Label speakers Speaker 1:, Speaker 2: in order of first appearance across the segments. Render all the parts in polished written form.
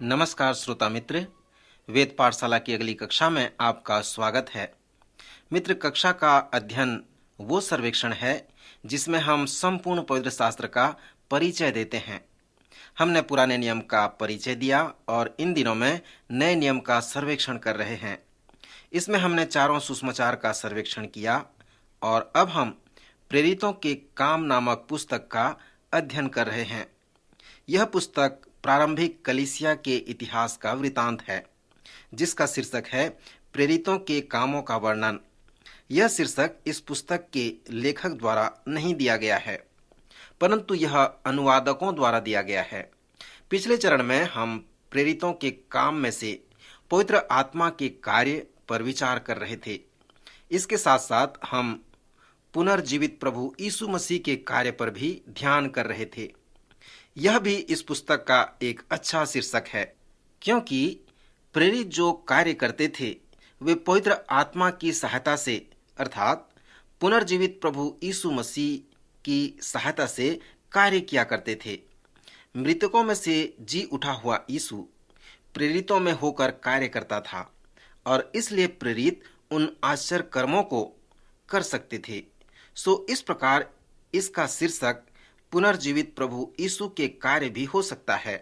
Speaker 1: नमस्कार श्रोता मित्र, वेद पाठशाला की अगली कक्षा में आपका स्वागत है। मित्र, कक्षा का अध्ययन वो सर्वेक्षण है जिसमें हम संपूर्ण पवित्र शास्त्र का परिचय देते हैं। हमने पुराने नियम का परिचय दिया और इन दिनों में नए नियम का सर्वेक्षण कर रहे हैं। इसमें हमने चारों सुसमाचार का सर्वेक्षण किया और अब हम प्रेरितों के काम नामक पुस्तक का अध्ययन कर रहे हैं। यह पुस्तक प्रारंभिक कलीसिया के इतिहास का वृतांत है, जिसका शीर्षक है प्रेरितों के कामों का वर्णन। यह शीर्षक इस पुस्तक के लेखक द्वारा नहीं दिया गया है, परंतु यह अनुवादकों द्वारा दिया गया है। पिछले चरण में हम प्रेरितों के काम में से पवित्र आत्मा के कार्य पर विचार कर रहे थे। इसके साथ साथ हम पुनर्जीवित प्रभु यीशु मसीह के कार्य पर भी ध्यान कर रहे थे। यह भी इस पुस्तक का एक अच्छा शीर्षक है, क्योंकि प्रेरित जो कार्य करते थे वे पवित्र आत्मा की सहायता से अर्थात पुनर्जीवित प्रभु यीशु मसीह की सहायता से कार्य किया करते थे। मृतकों में से जी उठा हुआ यीशु प्रेरितों में होकर कार्य करता था और इसलिए प्रेरित उन आश्चर्य कर्मों को कर सकते थे। इस प्रकार इसका शीर्षक पुनर्जीवित प्रभु यीशु के कार्य भी हो सकता है।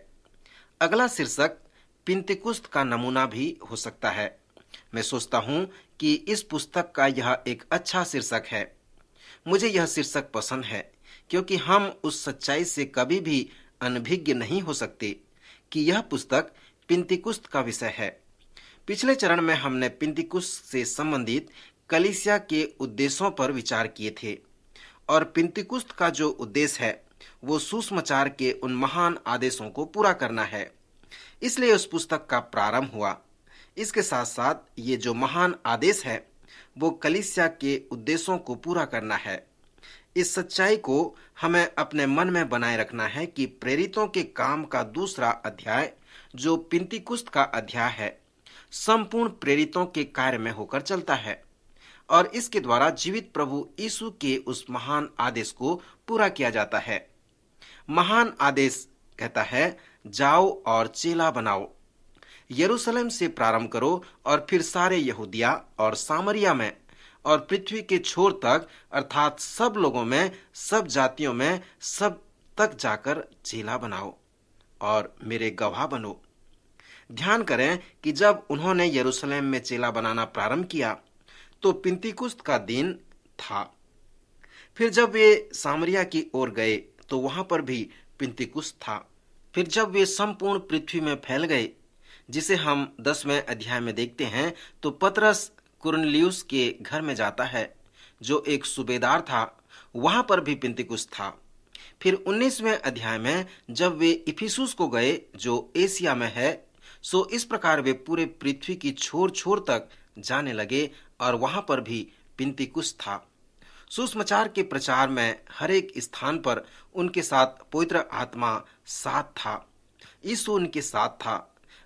Speaker 1: अगला शीर्षक पिंतेकुस्त का नमूना भी हो सकता है। मैं सोचता हूं कि इस पुस्तक का यह एक अच्छा शीर्षक है। मुझे यह शीर्षक पसंद है क्योंकि हम उस सच्चाई से कभी भी अनभिज्ञ नहीं हो सकते कि यह पुस्तक पिंतेकुस्त का विषय है। पिछले चरण में हमने पिंतेकुस्त से संबंधित कलीसिया के उद्देश्यों पर विचार किए थे और पिंतेकुस्त का जो उद्देश्य है वो सुसमाचार के उन महान आदेशों को पूरा करना है। इसलिए उस पुस्तक का प्रारंभ हुआ। इसके साथ साथ ये जो महान आदेश है वो कलीसिया के उद्देश्यों को पूरा करना है। इस सच्चाई को हमें अपने मन में बनाए रखना है कि प्रेरितों के काम का दूसरा अध्याय जो पिंतेकुस्त का अध्याय है संपूर्ण प्रेरितों के कार्य में होकर चलता है और इसके द्वारा जीवित प्रभु यीशु के उस महान आदेश को पूरा किया जाता है। महान आदेश कहता है, जाओ और चेला बनाओ। यरूशलेम से प्रारंभ करो और फिर सारे यहूदिया और सामरिया में और पृथ्वी के छोर तक अर्थात सब लोगों में, सब जातियों में, सब तक जाकर चेला बनाओ और मेरे गवाह बनो। ध्यान करें कि जब उन्होंने यरूशलेम में चेला बनाना प्रारंभ किया तो पिंतेकुस्त का दिन था। फिर जब वे सामरिया की ओर गए तो वहां पर भी पिंतेकुस्त था। फिर जब वे संपूर्ण पृथ्वी में फैल गए, जिसे हम 10वें अध्याय में देखते हैं, तो पतरस कुरनेलियुस के घर में जाता है जो एक सूबेदार था। वहां पर भी पिंतेकुस्त था। फिर 19वें अध्याय में जब वे इफिसुस को गए जो एशिया में है, इस प्रकार वे पूरे पृथ्वी की छोर छोर तक जाने लगे और वहां पर भी पिंतेकुस्त था। सुसमाचार के प्रचार में हर एक स्थान पर उनके साथ पवित्र आत्मा साथ था। यीशु उनके साथ था।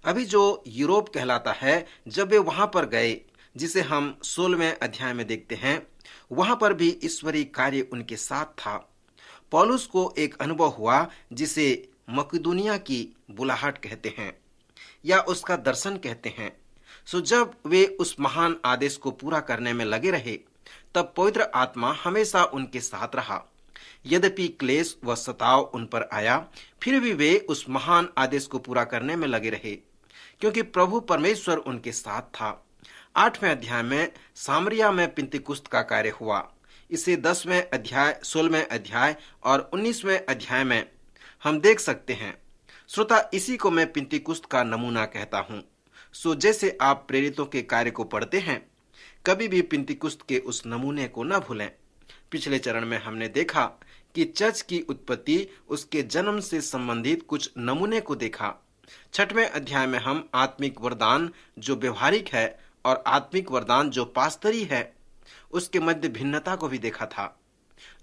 Speaker 1: अभी जो यूरोप कहलाता है, जब वे वहां पर गए, जिसे हम 16वें अध्याय में देखते हैं, वहां पर भी ईश्वरीय कार्य उनके साथ था। पौलुस को एक अनुभव हुआ जिसे मकिदुनिया की बुलाहट कहते हैं या उसका दर्शन कहते हैं। जब वे उस महान आदेश को पूरा करने में लगे रहे, तब पवित्र आत्मा हमेशा उनके साथ रहा। यद्यपि क्लेश व सताव उन पर आया, फिर भी वे उस महान आदेश को पूरा करने में लगे रहे, क्योंकि प्रभु परमेश्वर उनके साथ था। 8वें अध्याय में सामरिया में पिंतेकुस्त का कार्य हुआ। इसे 10वें अध्याय, 16वें अध्याय और 19वें अध्याय में हम देख सकते हैं। श्रोता, इसी को मैं पिंतेकुस्त का नमूना कहता हूँ। जैसे आप प्रेरितों के कार्य को पढ़ते हैं, कभी भी पिंतेकुस्त के उस नमूने को न भूलें। पिछले चरण में हमने देखा कि चर्च की उत्पत्ति, उसके जन्म से संबंधित कुछ नमूने को देखा। 6वें अध्याय में हम आत्मिक वरदान जो व्यवहारिक है और आत्मिक वरदान जो पास्तरी है, उसके मध्य भिन्नता को भी देखा था।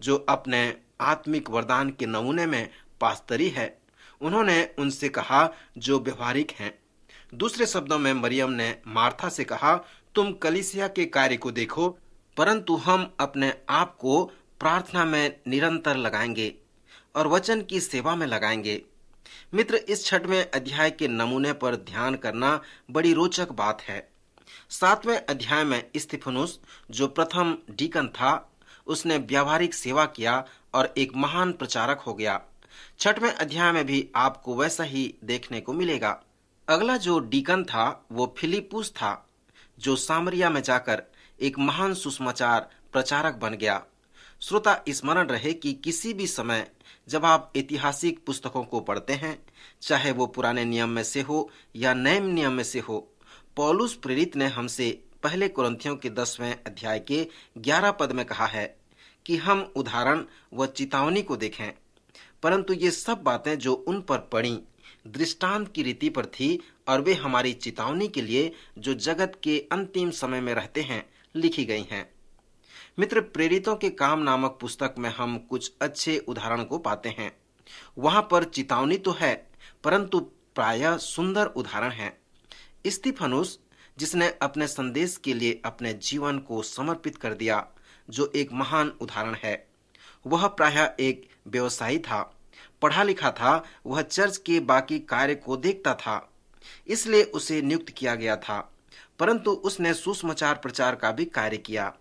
Speaker 1: जो अपने आत्मिक वरदान के नमूने में पास्तरी है, उन्होंने उनसे कहा जो व्यवहारिक हैं। दूसरे शब्दों में मरियम ने मार्था से कहा, तुम कलीसिया के कार्य को देखो, परंतु हम अपने आप को प्रार्थना में निरंतर लगाएंगे और वचन की सेवा में लगाएंगे। मित्र, इस 6वें अध्याय के नमूने पर ध्यान करना बड़ी रोचक बात है। 7वें अध्याय में स्तिफनुस, जो प्रथम डीकन था, उसने व्यावहारिक सेवा किया और एक महान प्रचारक हो गया। 6वें अध्याय में भी आपको वैसा ही देखने को मिलेगा। अगला जो डीकन था वो फिलिपुस था, जो सामरिया में जाकर एक महान सुसमाचार प्रचारक बन गया। श्रोता, स्मरण रहे कि किसी भी समय जब आप ऐतिहासिक पुस्तकों को पढ़ते हैं, चाहे वो पुराने नियम में से हो या नए नियम में से हो, पौलुस प्रेरित ने हमसे पहले कुरिन्थियों के 10वें अध्याय के 11 पद में कहा है कि हम उदाहरण व चेतावनी को देखें, परंतु ये सब बातें जो उन पर पड़ी दृष्टांत की रीति पर थी और वे हमारी चेतावनी के लिए जो जगत के अंतिम समय में रहते हैं लिखी गई हैं। मित्र, प्रेरितों के काम नामक पुस्तक में हम कुछ अच्छे उदाहरण को पाते हैं। वहां पर चेतावनी तो है, परंतु प्रायः सुंदर उदाहरण है। स्तिफनुस, जिसने अपने संदेश के लिए अपने जीवन को समर्पित कर दिया, जो एक महान उदाहरण है। वह प्रायः एक व्यवसायी था, पढ़ा लिखा था, वह चर्च के बाकी कार्य को देखता था, इसलिए उसे नियुक्त किया गया था। परंतु उसने सुसमाचार प्रचार का भी कार्य किया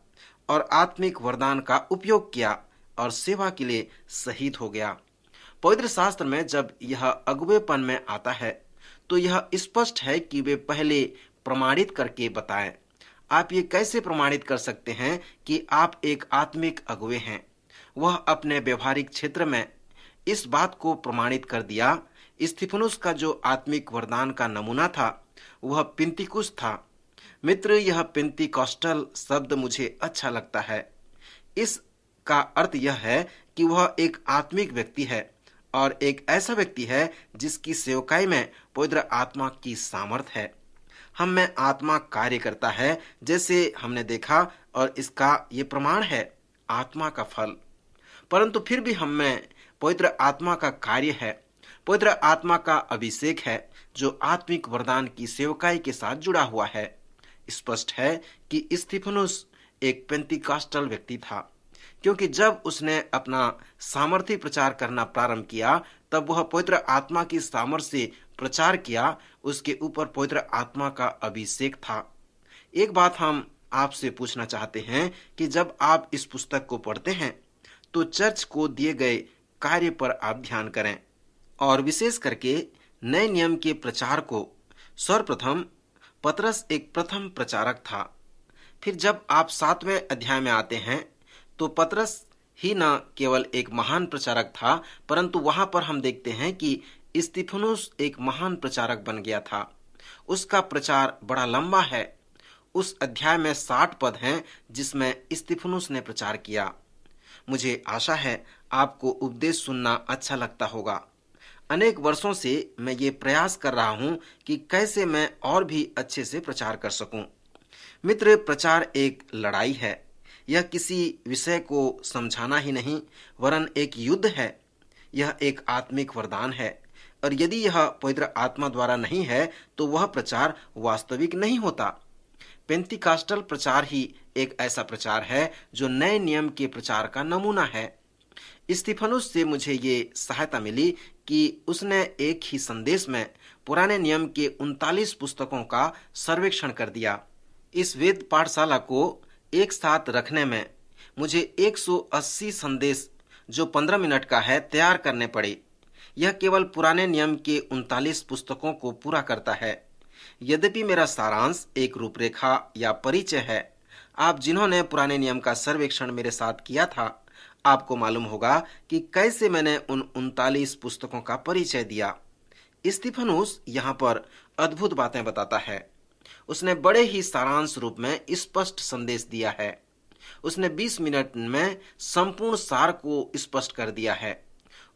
Speaker 1: और आत्मिक वरदान का उपयोग किया और सेवा के लिए शहीद हो गया। पवित्र शास्त्र में जब यह अगुवेपन में आता है तो यह स्पष्ट है कि वे पहले प्रमाणित करके बताएं। आप ये कैसे प्रमाणित कर सकते हैं कि आप एक आत्मिक अगुवे हैं? वह अपने व्यवहारिक क्षेत्र में इस बात को प्रमाणित कर दिया। स्तिफनुस का जो आत्मिक वरदान का नमूना था वह पिंतिकुस था। मित्र, यह पेंतिकॉस्टल शब्द मुझे अच्छा लगता है। इसका अर्थ यह है कि वह एक आत्मिक व्यक्ति है और एक ऐसा व्यक्ति है जिसकी सेवकाई में पवित्र आत्मा की सामर्थ है। हम में आत्मा कार्य करता है, जैसे हमने देखा, और इसका ये प्रमाण है आत्मा का फल। परंतु फिर भी हम में पवित्र आत्मा का कार्य है, पवित्र आत्मा का अभिषेक है, जो आत्मिक वरदान की सेवकाई के साथ जुड़ा हुआ है। स्पष्ट है कि स्तिफनुस एक पेंतिकॉस्टल व्यक्ति था, क्योंकि जब उसने अपना सामर्थ्य प्रचार करना प्रारंभ किया तब वह पवित्र आत्मा की सामर्थ्य से प्रचार किया। उसके ऊपर पवित्र आत्मा का अभिषेक था। एक बात हम आपसे पूछना चाहते हैं कि जब आप इस पुस्तक को पढ़ते हैं तो चर्च को दिए गए कार्य पर आप ध्यान करें, और विशेष करके नए नियम के प्रचार को। सर्वप्रथम पतरस एक प्रथम प्रचारक था। फिर जब आप 7वें अध्याय में आते हैं तो पतरस ही न केवल एक महान प्रचारक था, परंतु वहां पर हम देखते हैं कि स्तिफनुस एक महान प्रचारक बन गया था। उसका प्रचार बड़ा लंबा है। उस अध्याय में 60 पद हैं जिसमें स्तिफनुस ने प्रचार किया। मुझे आशा है आपको उपदेश सुनना अच्छा लगता होगा। अनेक वर्षों से मैं ये प्रयास कर रहा हूं कि कैसे मैं और भी अच्छे से प्रचार कर सकूं। मित्र, प्रचार एक लड़ाई है। यह किसी विषय को समझाना ही नहीं, वरन एक युद्ध है। यह एक आत्मिक वरदान है, और यदि यह पवित्र आत्मा द्वारा नहीं है तो वह प्रचार वास्तविक नहीं होता। पेंतिकॉस्टल प्रचार ही एक ऐसा प्रचार है जो नए नियम के प्रचार का नमूना है। स्तिफनुस से मुझे ये सहायता मिली कि उसने एक ही संदेश में पुराने नियम के 39 पुस्तकों का सर्वेक्षण कर दिया। इस वेद पाठशाला को एक साथ रखने में मुझे 180 संदेश, जो 15 मिनट का है, तैयार करने पड़े। यह केवल पुराने नियम के 39 पुस्तकों को पूरा करता है। यद्यपि मेरा सारांश एक रूपरेखा या परिचय है। आप जिन्होंने पुराने नियम का सर्वेक्षण मेरे साथ किया था, आपको मालूम होगा कि कैसे मैंने उन 39 पुस्तकों का परिचय दिया। स्तिफनुस यहाँ पर अद्भुत बातें बताता है। उसने बड़े ही सारांश रूप में स्पष्ट संदेश दिया है। उसने 20 मिनट में संपूर्ण सार को स्पष्ट कर दिया है।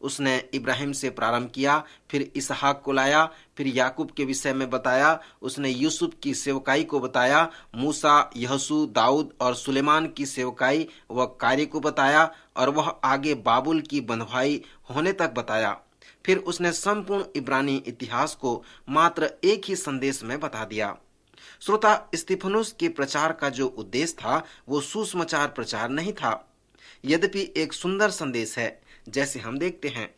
Speaker 1: उसने इब्राहिम से प्रारंभ किया, फिर इसहाक को लाया, फिर याकूब के विषय में बताया। उसने यूसुफ की सेवकाई को बताया, मूसा, यहोशू, दाऊद और सुलेमान की सेवकाई व कार्य को बताया, और वह आगे बाबुल की बंधुआई होने तक बताया। फिर उसने संपूर्ण इब्रानी इतिहास को मात्र एक ही संदेश में बता दिया। श्रोता, स्तिफनुस के प्रचार का जो उद्देश्य था वो सुसमाचार प्रचार नहीं था, यद्यपि एक सुंदर संदेश है, जैसे हम देखते हैं।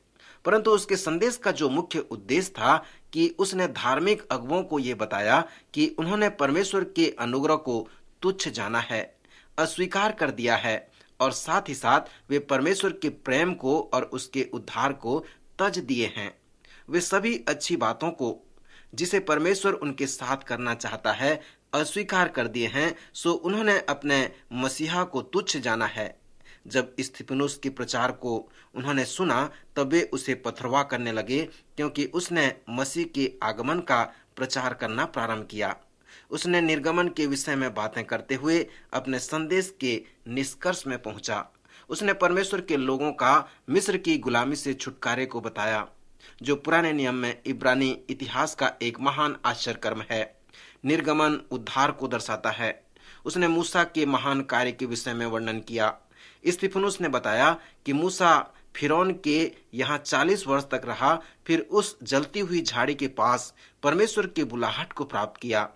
Speaker 1: परंतु उसके संदेश का जो मुख्य उद्देश्य था कि उसने धार्मिक अगुवों को यह बताया कि उन्होंने परमेश्वर के अनुग्रह को तुच्छ जाना है, अस्वीकार कर दिया है और साथ ही साथ वे परमेश्वर के प्रेम को और उसके उद्धार को तज दिए हैं। वे सभी अच्छी बातों को जिसे परमेश्वर उनके साथ करना चाहता है अस्वीकार कर दिए हैं। सो उन्होंने अपने मसीहा को तुच्छ जाना है। जब स्तिफनुस के प्रचार को उन्होंने सुना तब वे उसे पथरवा करने लगे, क्योंकि उसने मसीह के आगमन का प्रचार करना प्रारंभ किया। उसने निर्गमन के विषय में बातें करते हुए अपने संदेश के निष्कर्ष में पहुंचा। उसने परमेश्वर के लोगों का मिस्र की गुलामी से छुटकारे को बताया, जो पुराने नियम में इब्रानी इतिहास का एक महान आश्चर्य कर्म है। निर्गमन उद्धार को दर्शाता है। उसने मूसा के महान कार्य के विषय में वर्णन किया। स्तिफनुस ने बताया कि मूसा फिरौन के यहाँ 40 वर्ष तक रहा, फिर उस जलती हुई झाड़ी के पास परमेश्वर के बुलाहट को प्राप्त किया।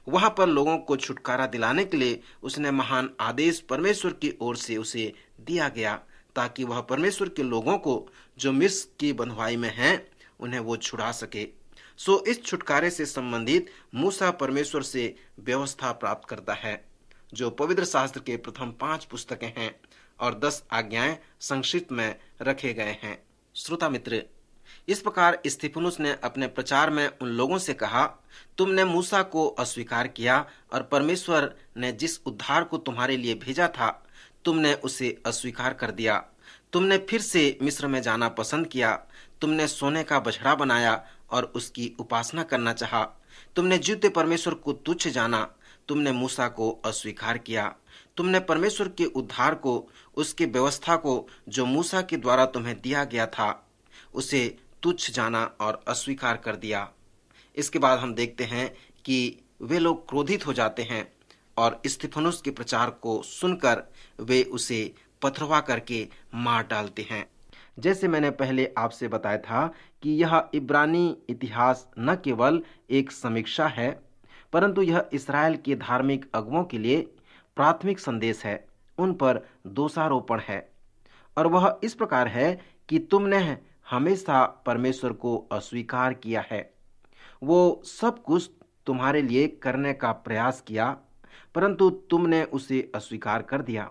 Speaker 1: वहां पर लोगों को छुटकारा दिलाने के लिए उसने महान आदेश परमेश्वर की ओर से उसे दिया गया, ताकि वह परमेश्वर के लोगों को जो मिस्र की बंधुआई में हैं उन्हें वो छुड़ा सके। सो इस छुटकारे से संबंधित मूसा परमेश्वर से व्यवस्था प्राप्त करता है, जो पवित्र शास्त्र के प्रथम 5 पुस्तकें हैं और 10 आज्ञाएं संक्षिप्त में रखे गए हैं। श्रोता मित्र, इस प्रकार स्तिफनुस ने अपने प्रचार में उन लोगों से कहा, तुमने मूसा को अस्वीकार किया और परमेश्वर ने जिस उद्धार को तुम्हारे लिए भेजा था तुमने उसे अस्वीकार कर दिया। तुमने फिर से मिस्र में जाना पसंद किया। तुमने सोने का बछड़ा बनाया और उसकी उपासना करना चाहा। तुमने जीवते परमेश्वर को तुच्छ जाना। तुमने मूसा को अस्वीकार किया। तुमने परमेश्वर के उद्धार को, उसकी व्यवस्था को जो मूसा के द्वारा तुम्हें दिया गया था, उसे तुच्छ जाना और अस्वीकार कर दिया। इसके बाद हम देखते हैं कि वे लोग क्रोधित हो जाते हैं और स्तिफनुस के प्रचार को सुनकर वे उसे पथरवा करके मार डालते हैं। जैसे मैंने पहले आपसे बताया था कि यह इब्रानी इतिहास न केवल एक समीक्षा है, परंतु यह इसराइल के धार्मिक अगुवों के लिए प्राथमिक संदेश है, उन पर दोषारोपण है। और वह इस प्रकार है कि तुमने हमेशा परमेश्वर को अस्वीकार किया है। वो सब कुछ तुम्हारे लिए करने का प्रयास किया, परंतु तुमने उसे अस्वीकार कर दिया।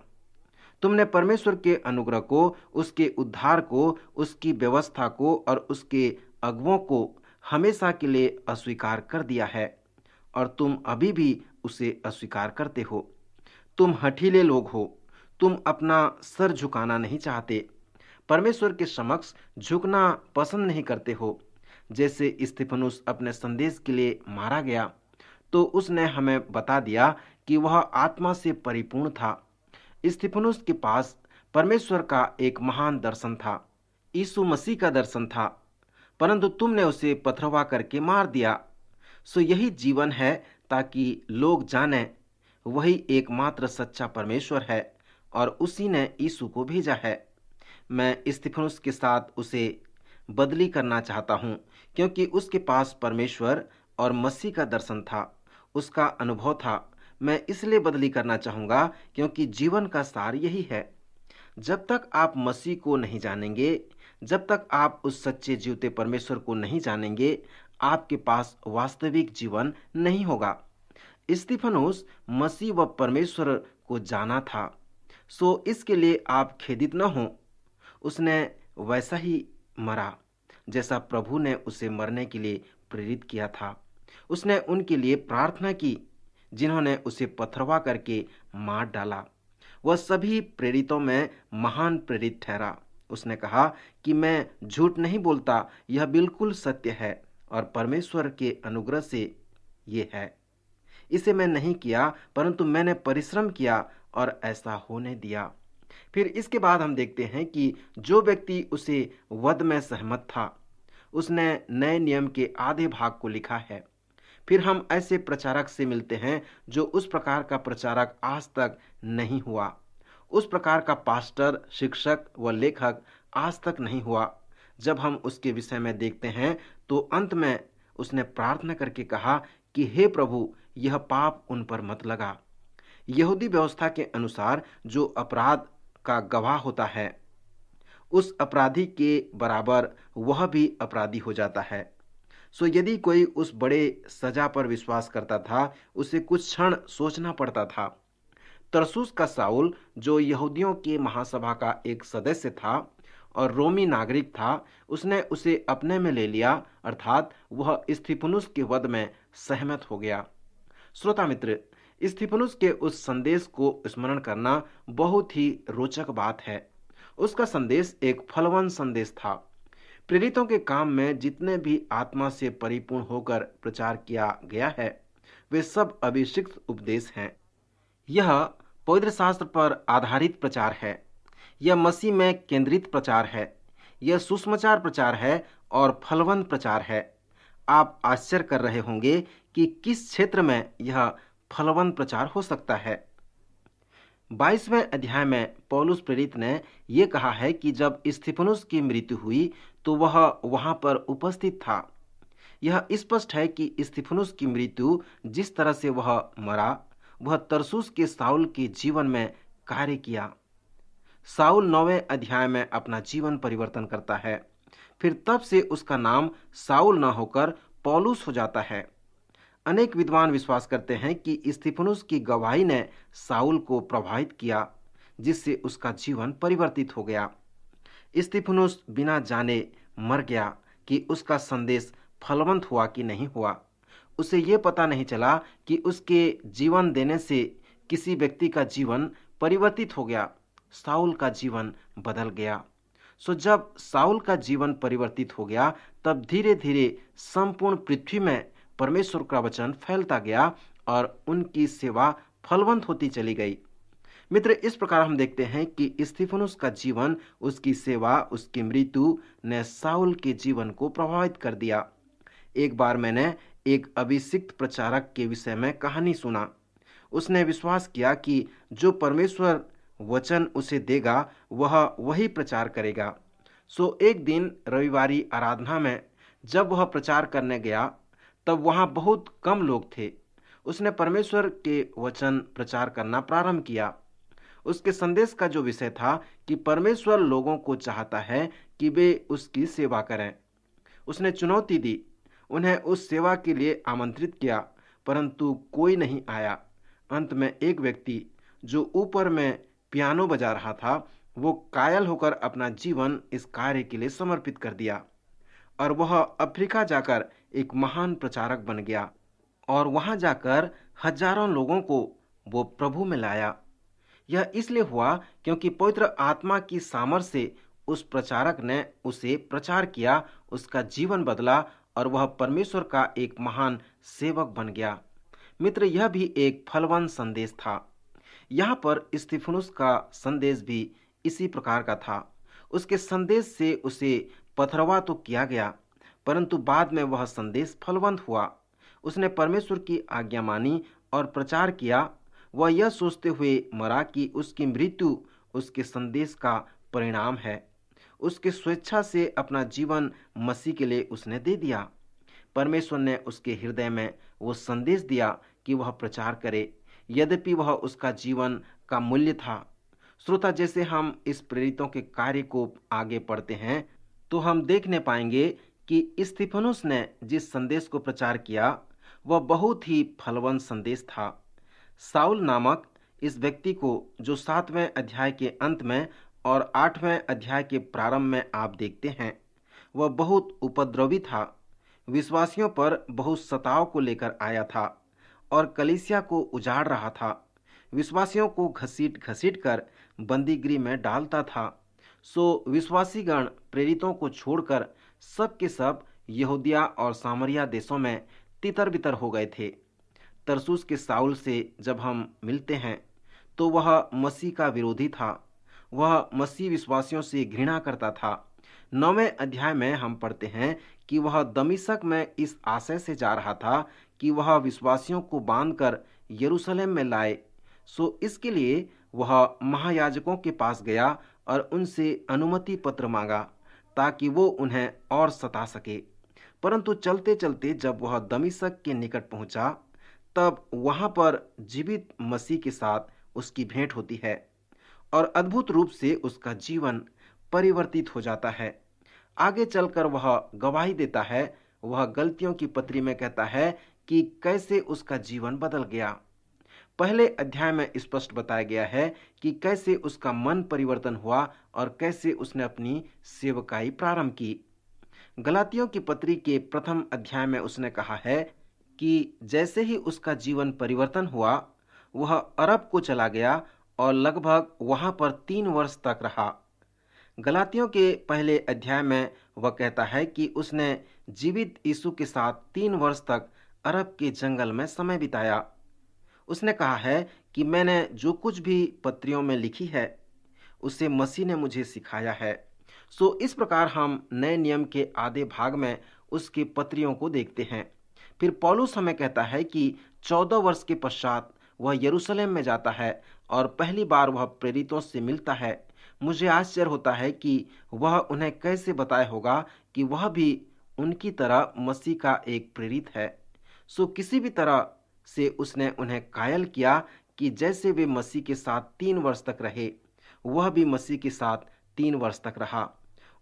Speaker 1: तुमने परमेश्वर के अनुग्रह को, उसके उद्धार को, उसकी व्यवस्था को और उसके अगुवों को हमेशा के लिए अस्वीकार कर दिया है और तुम अभी भी उसे अस्वीकार करते हो। तुम हठीले लोग हो। तुम अपना सर झुकाना नहीं चाहते, परमेश्वर के समक्ष झुकना पसंद नहीं करते हो। जैसे स्तिफनुस अपने संदेश के लिए मारा गया, तो उसने हमें बता दिया कि वह आत्मा से परिपूर्ण था। स्तिफनुस के पास परमेश्वर का एक महान दर्शन था, यीशु मसीह का दर्शन था, परंतु तुमने उसे पथरवा करके मार दिया। सो यही जीवन है, ताकि लोग जाने वही एकमात्र सच्चा परमेश्वर है और उसी ने यीशु को भेजा है। मैं स्तिफनुस के साथ उसे बदली करना चाहता हूं, क्योंकि उसके पास परमेश्वर और मसीह का दर्शन था, उसका अनुभव था। मैं इसलिए बदली करना चाहूंगा क्योंकि जीवन का सार यही है। जब तक आप मसीह को नहीं जानेंगे, जब तक आप उस सच्चे जीवते परमेश्वर को नहीं जानेंगे, आपके पास वास्तविक जीवन नहीं होगा। स्तिफनुस मसीह व परमेश्वर को जाना था, सो इसके लिए आप खेदित न हो। उसने वैसा ही मरा जैसा प्रभु ने उसे मरने के लिए प्रेरित किया था। उसने उनके लिए प्रार्थना की जिन्होंने उसे पथरवा करके मार डाला। वह सभी प्रेरितों में महान प्रेरित ठहरा। उसने कहा कि मैं झूठ नहीं बोलता, यह बिल्कुल सत्य है और परमेश्वर के अनुग्रह से ये है। इसे मैं नहीं किया, परंतु मैंने परिश्रम किया और ऐसा होने दिया। फिर इसके बाद हम देखते हैं कि जो व्यक्ति उसे वध में सहमत था, उसने नए नियम के आधे भाग को लिखा है। फिर हम ऐसे प्रचारक से मिलते हैं जो उस प्रकार का प्रचारक आज तक नहीं हुआ। उस प्रकार का पास्टर, शिक्षक व लेखक आज तक नहीं हुआ। जब हम उसके विषय में देखते हैं तो अंत में उसने प्रार्थना करके कहा कि हे प्रभु, यह पाप उन पर मत लगा। यहूदी व्यवस्था के अनुसार जो अपराध का गवाह होता है, उस अपराधी के बराबर वह भी अपराधी हो जाता है। सो यदि कोई उस बड़े सजा पर विश्वास करता था, उसे कुछ क्षण सोचना पड़ता था। तरसुस का साउल, जो यहूदियों की महासभा का एक सदस्य था और रोमी नागरिक था, उसने उसे अपने में ले लिया, अर्थात वह स्तिफनुस के वध में सहमत हो गया। श्रोता मित्र, स्तिफनुस के उस संदेश को स्मरण करना बहुत ही रोचक बात है। उसका संदेश एक फलवंत संदेश था। प्रेरितों के काम में जितने भी आत्मा से परिपूर्ण होकर प्रचार किया गया है, वे सब अभिषिक्त उपदेश हैं। यह पवित्र शास्त्र पर आधारित प्रचार है। यह मसीह में केंद्रित प्रचार है। यह सुसमाचार प्रचार है और फलवंत प्रचार है। आप आश्चर्य कर रहे होंगे कि किस क्षेत्र में यह फलवंत प्रचार हो सकता है। 22वें अध्याय में पौलुस प्रेरित ने यह कहा है कि जब स्तिफनुस की मृत्यु हुई तो वह वहां पर उपस्थित था। यह स्पष्ट है कि स्तिफनुस की मृत्यु जिस तरह से वह मरा, वह तरसुस के साउल के जीवन में कार्य किया। साउल 9वें अध्याय में अपना जीवन परिवर्तन करता है। फिर तब से उसका नाम साउल न होकर पौलुस हो जाता है। अनेक विद्वान विश्वास करते हैं कि स्तिफनुस की गवाही ने साउल को प्रभावित किया, जिससे उसका जीवन परिवर्तित हो गया। स्तिफनुस बिना जाने मर गया कि उसका संदेश फलवंत हुआ कि नहीं हुआ। उसे ये पता नहीं चला कि उसके जीवन देने से किसी व्यक्ति का जीवन परिवर्तित हो गया। साउल का जीवन बदल गया। सो जब साउल का जीवन परिवर्तित हो गया, तब धीरे धीरे संपूर्ण पृथ्वी में परमेश्वर का वचन फैलता गया और उनकी सेवा फलवंत होती चली गई। मित्र, इस प्रकार हम देखते हैं कि स्तिफनुस का जीवन, उसकी सेवा, उसकी मृत्यु ने साउल के जीवन को प्रभावित कर दिया। एक बार मैंने एक अभिषिक्त प्रचारक के विषय में कहानी सुना। उसने विश्वास किया कि जो परमेश्वर वचन उसे देगा वह वही प्रचार करेगा। सो एक दिन रविवारी आराधना में जब वह प्रचार करने गया, तब वहां बहुत कम लोग थे। उसने परमेश्वर के वचन प्रचार करना प्रारंभ किया। उसके संदेश का जो विषय था कि परमेश्वर लोगों को चाहता है कि वे उसकी सेवा करें। उसने चुनौती दी, उन्हें उस सेवा के लिए आमंत्रित किया, परंतु कोई नहीं आया। अंत में एक व्यक्ति जो ऊपर में पियानो बजा रहा था, वो कायल होकर अपना जीवन इस कार्य के लिए समर्पित कर दिया और वह अफ्रीका जाकर एक महान प्रचारक बन गया और वहां जाकर हजारों लोगों को वो प्रभु में लाया। यह इसलिए हुआ क्योंकि पवित्र आत्मा की सामर्थ्य से उस प्रचारक ने उसे प्रचार किया, उसका जीवन बदला और वह परमेश्वर का एक महान सेवक बन गया। मित्र, यह भी एक फलवंत संदेश था। यहाँ पर स्तिफनुस का संदेश भी इसी प्रकार का था। उसके संदेश से उसे पथरवा तो किया गया, परंतु बाद में वह संदेश फलवंत हुआ। उसने परमेश्वर की आज्ञा मानी और प्रचार किया। वह यह सोचते हुए मरा कि उसकी मृत्यु उसके संदेश का परिणाम है। उसके स्वेच्छा से अपना जीवन मसीह के लिए उसने दे दिया। परमेश्वर ने उसके हृदय में वो संदेश दिया कि वह प्रचार करे, यद्यपि वह उसका जीवन का मूल्य था। श्रोता, जैसे हम इस प्रेरितों के कार्य को आगे पढ़ते हैं तो हम देखने पाएंगे कि स्तिफनुस ने जिस संदेश को प्रचार किया वह बहुत ही फलवंत संदेश था। साउल नामक इस व्यक्ति को जो 7वें अध्याय के अंत में और 8वें अध्याय के प्रारंभ में आप देखते हैं, वह बहुत उपद्रवी था। विश्वासियों पर बहुत सताव को लेकर आया था और कलीसिया को उजाड़ रहा था। विश्वासियों को घसीट घसीट कर बंदीगृह में डालता था। सो विश्वासीगण प्रेरितों को छोड़कर सब के सब यहूदिया और सामरिया देशों में तितर बितर हो गए थे। तरसुस के साउल से जब हम मिलते हैं तो वह मसीह का विरोधी था। वह मसीह विश्वासियों से घृणा करता था। 9वें अध्याय में हम पढ़ते हैं कि वह दमिश्क में इस आशय से जा रहा था कि वह विश्वासियों को बांधकर यरूशलेम में लाए। सो इसके लिए वह महायाजकों के पास गया और उनसे अनुमति पत्र मांगा ताकि वो उन्हें और सता सके। परंतु चलते चलते जब वह दमिश्क के निकट पहुंचा, तब वहां पर जीवित मसीह के साथ उसकी भेंट होती है और अद्भुत रूप से उसका जीवन परिवर्तित हो जाता है। आगे चलकर वह गवाही देता है। वह गलतियों की पत्री में कहता है कि कैसे उसका जीवन बदल गया। पहले अध्याय में स्पष्ट बताया गया है कि कैसे उसका मन परिवर्तन हुआ और कैसे उसने अपनी सेवकाई प्रारंभ की। गलातियों की पत्री के प्रथम अध्याय में उसने कहा है कि जैसे ही उसका जीवन परिवर्तन हुआ, वह अरब को चला गया और लगभग वहां पर 3 वर्ष तक रहा। गलातियों के पहले अध्याय में वह कहता है कि उसने जीवित यीशु के साथ 3 वर्ष तक अरब के जंगल में समय बिताया। उसने कहा है कि मैंने जो कुछ भी पत्रियों में लिखी है उसे मसीह ने मुझे सिखाया है। इस प्रकार हम नए नियम के आधे भाग में उसके पत्रियों को देखते हैं। फिर पौलुस हमें कहता है कि 14 वर्ष के पश्चात वह यरूशलेम में जाता है और पहली बार वह प्रेरितों से मिलता है। मुझे आश्चर्य होता है कि वह उन्हें कैसे बताया होगा कि वह भी उनकी तरह मसीह का एक प्रेरित है। किसी भी तरह से उसने उन्हें कायल किया कि जैसे वे मसीह के साथ 3 वर्ष तक रहे, वह भी मसीह के साथ 3 वर्ष तक रहा।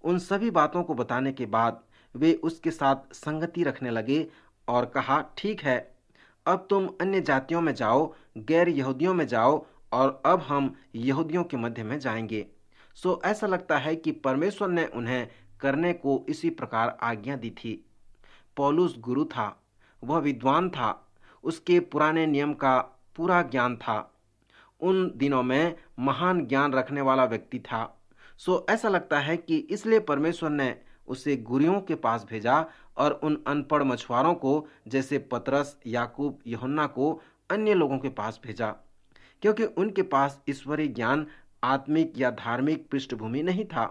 Speaker 1: उन सभी बातों को बताने के बाद वे उसके साथ संगति रखने लगे और कहा, ठीक है, अब तुम अन्य जातियों में जाओ, गैर यहूदियों में जाओ और अब हम यहूदियों के मध्य में जाएंगे। ऐसा लगता है कि परमेश्वर ने उन्हें करने को इसी प्रकार आज्ञा दी थी। पौलुस गुरु था, वह विद्वान था, उसके पुराने नियम का पूरा ज्ञान था, उन दिनों में महान ज्ञान रखने वाला व्यक्ति था। ऐसा लगता है कि इसलिए परमेश्वर ने उसे गुरुओं के पास भेजा और उन अनपढ़ मछुआरों को, जैसे पतरस, याकूब, यूहन्ना को अन्य लोगों के पास भेजा, क्योंकि उनके पास ईश्वरीय ज्ञान, आत्मिक या धार्मिक पृष्ठभूमि नहीं था।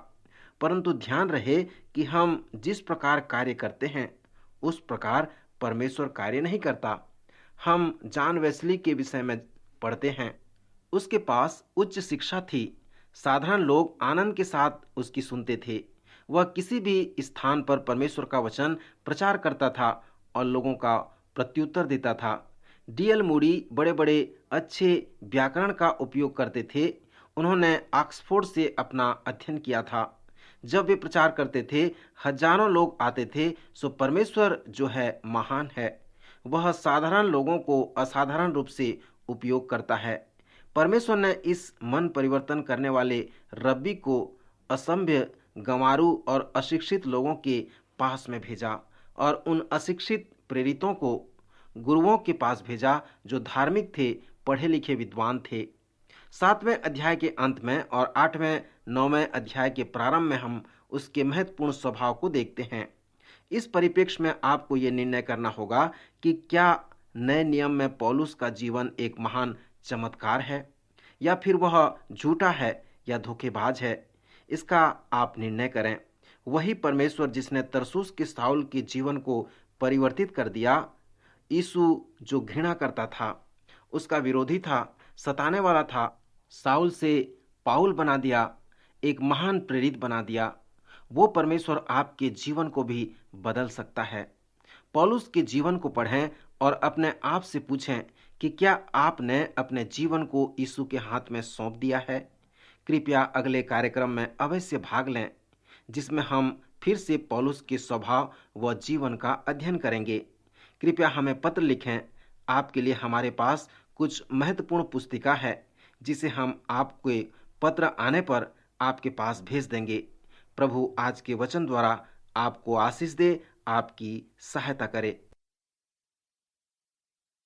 Speaker 1: परंतु ध्यान रहे कि हम जिस प्रकार कार्य करते हैं उस प्रकार परमेश्वर कार्य नहीं करता। हम जॉन वेस्ली के विषय में पढ़ते हैं। उसके पास उच्च शिक्षा थी, साधारण लोग आनंद के साथ उसकी सुनते थे। वह किसी भी स्थान पर परमेश्वर का वचन प्रचार करता था और लोगों का प्रत्युत्तर देता था। डीएल मूडी बड़े बड़े अच्छे व्याकरण का उपयोग करते थे। उन्होंने ऑक्सफोर्ड से अपना अध्ययन किया था। जब वे प्रचार करते थे, हजारों लोग आते थे। परमेश्वर जो है महान है, वह साधारण लोगों को असाधारण रूप से उपयोग करता है। परमेश्वर ने इस मन परिवर्तन करने वाले रब्बी को असभ्य, गंवारू और अशिक्षित लोगों के पास में भेजा और उन अशिक्षित प्रेरितों को गुरुओं के पास भेजा जो धार्मिक थे, पढ़े लिखे विद्वान थे। 7वें अध्याय के अंत में और 8वें 9वें अध्याय के प्रारंभ में हम उसके महत्वपूर्ण स्वभाव को देखते हैं। इस परिप्रेक्ष्य में आपको यह निर्णय करना होगा कि क्या नए नियम में पौलुस का जीवन एक महान चमत्कार है या फिर वह झूठा है या धोखेबाज है। इसका आप निर्णय करें। वही परमेश्वर जिसने तरसुस के शाऊल के जीवन को परिवर्तित कर दिया, यीशु जो घृणा करता था, उसका विरोधी था, सताने वाला था, शाऊल से पाउल बना दिया, एक महान प्रेरित बना दिया, वो परमेश्वर आपके जीवन को भी बदल सकता है। पौलुस के जीवन को पढ़ें और अपने आप से पूछें कि क्या आपने अपने जीवन को यीशु के हाथ में सौंप दिया है। कृपया अगले कार्यक्रम में अवश्य भाग लें, जिसमें हम फिर से पौलुस के स्वभाव व जीवन का अध्ययन करेंगे। कृपया हमें पत्र लिखें। आपके लिए हमारे पास कुछ महत्वपूर्ण पुस्तिका है जिसे हम आपके पत्र आने पर आपके पास भेज देंगे। प्रभु आज के वचन द्वारा आपको आशीष दे, आपकी सहायता करे।